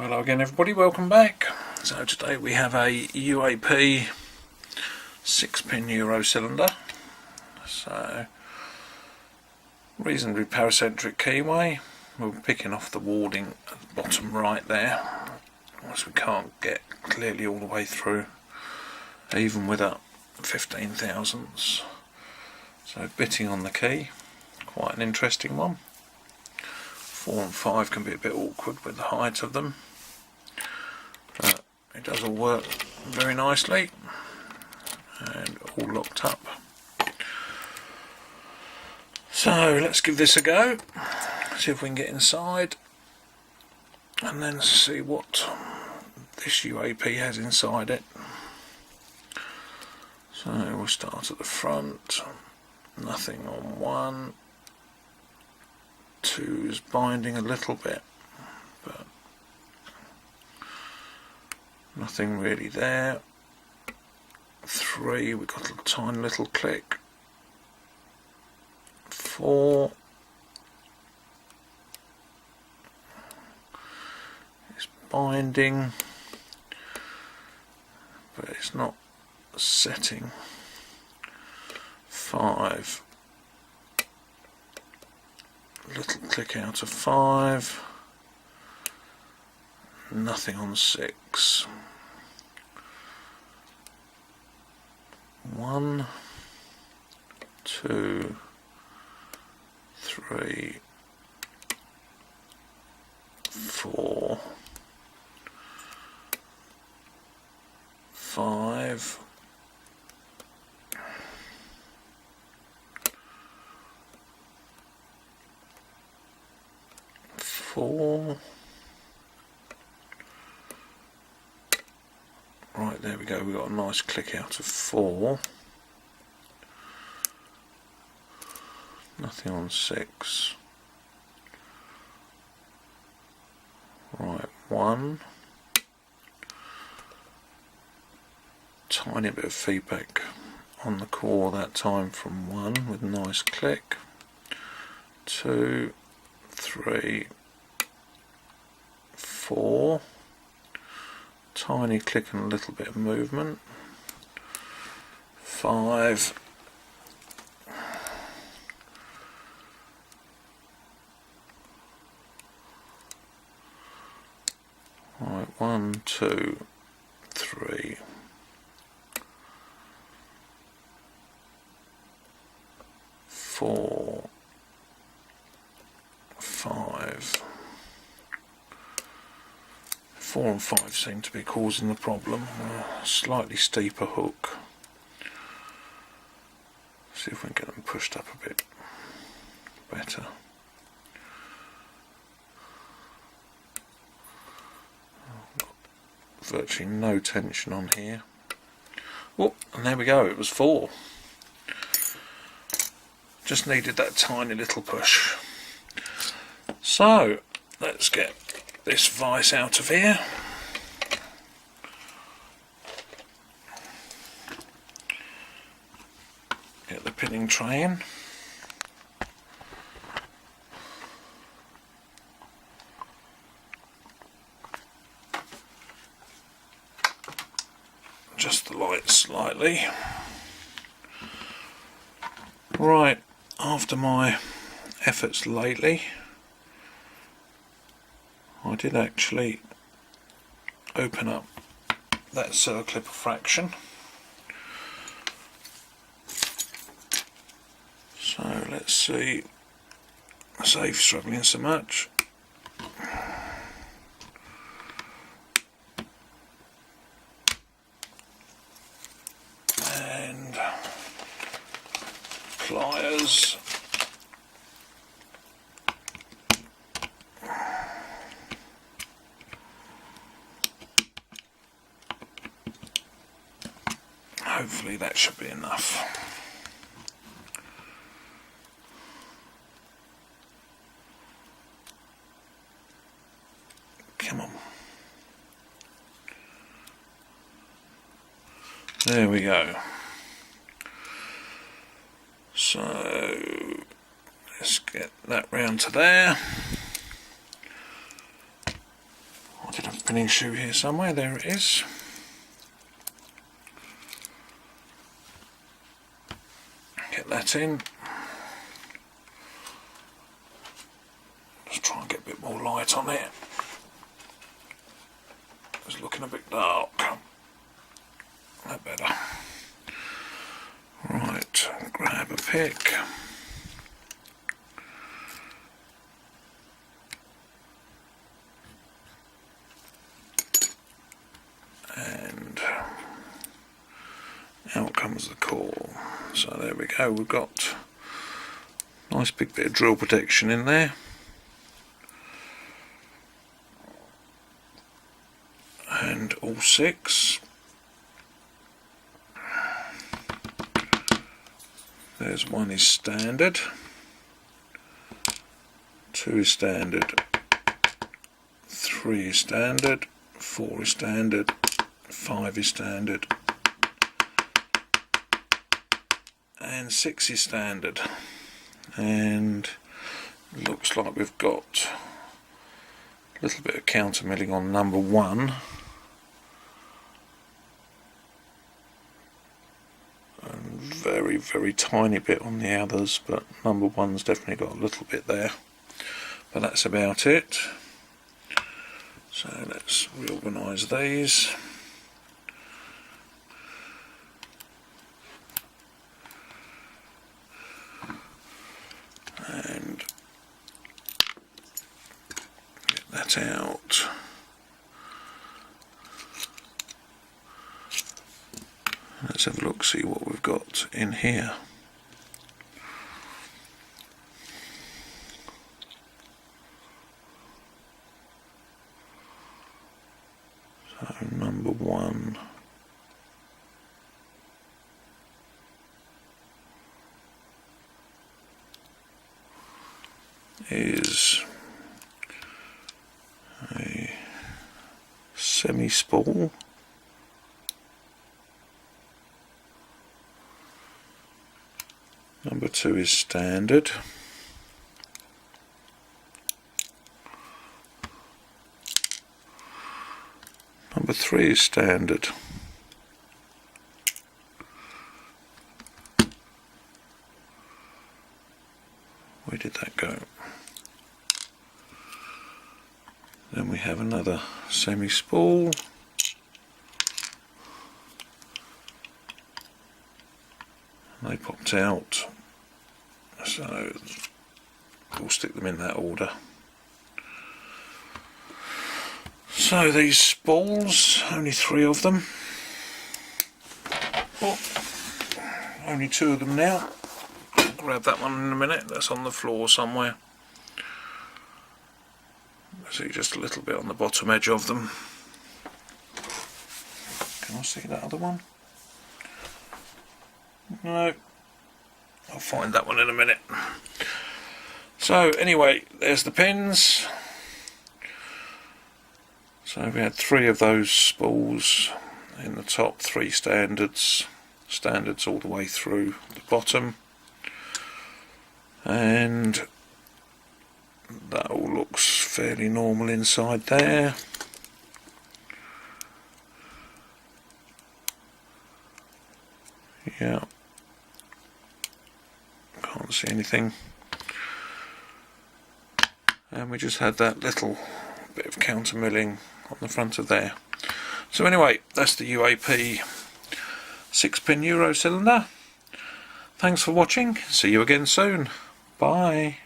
Hello again everybody, welcome back. So today we have a UAP 6-pin Euro cylinder. So reasonably paracentric keyway. We're picking off the warding at the bottom right there, as we can't get clearly all the way through even with a 15 thousandths. So bitting on the key, quite an interesting one. 4 and 5 can be a bit awkward with the height of them, but it does all work very nicely and all locked up. So let's give this a go, see if we can get inside and then see what this UAP has inside it. So we'll start at the front, nothing on 1. 2 is binding a little bit, but nothing really there. 3, we've got a tiny little click. 4 is binding, but it's not setting. 5, little click out of 5, nothing on 6. 1, 2, 3, 4, 5, 4. Right, there we go, we've got a nice click out of 4. Nothing on 6. Right, 1. Tiny bit of feedback on the core that time from 1 with a nice click. 2, 3, 4, tiny click and a little bit of movement. 5, right, 1, 2, 3, 4, 5. 4 and 5 seem to be causing the problem. A slightly steeper hook. See if we can get them pushed up a bit better. Virtually no tension on here. Oh, and there we go, it was 4. Just needed that tiny little push. So let's get this vise out of here. Get the pinning tray in. Adjust the light slightly. Right, after my efforts lately, I did actually open up that circlip fraction. So let's see, save struggling so much. And pliers. Hopefully that should be enough. Come on. There we go. So let's get that round to there. I did a opening shoe here somewhere. There it is. Get that in. Just try and get a bit more light on it. It's looking a bit dark. That better. Right, grab a pick. And out comes the core. So there we go, we've got a nice big bit of drill protection in there. And all 6. There's 1 is standard, 2 is standard, 3 is standard, 4 is standard, 5 is standard, and 6 is standard. And looks like we've got a little bit of counter milling on number 1. Very, very tiny bit on the others, but number 1's definitely got a little bit there. But that's about it. So let's reorganise these. And get that out. Let's have a look, see what we've got in here. So number 1 is a semi-spool. Number 2 is standard. Number 3 is standard. Where did that go? Then we have another semi-spool. They popped out, so we'll stick them in that order. So these spools, only 3 of them. Oh, only 2 of them now. I'll grab that one in a minute, that's on the floor somewhere. See just a little bit on the bottom edge of them. Can I see that other one? No, I'll find that one in a minute. So anyway, there's the pins. So we had 3 of those spools in the top, 3 standards all the way through the bottom, and that all looks fairly normal inside there. Yeah, can't see anything. And we just had that little bit of counter milling on the front of there. So anyway, that's the UAP 6-pin Euro cylinder. Thanks for watching. See you again soon. Bye.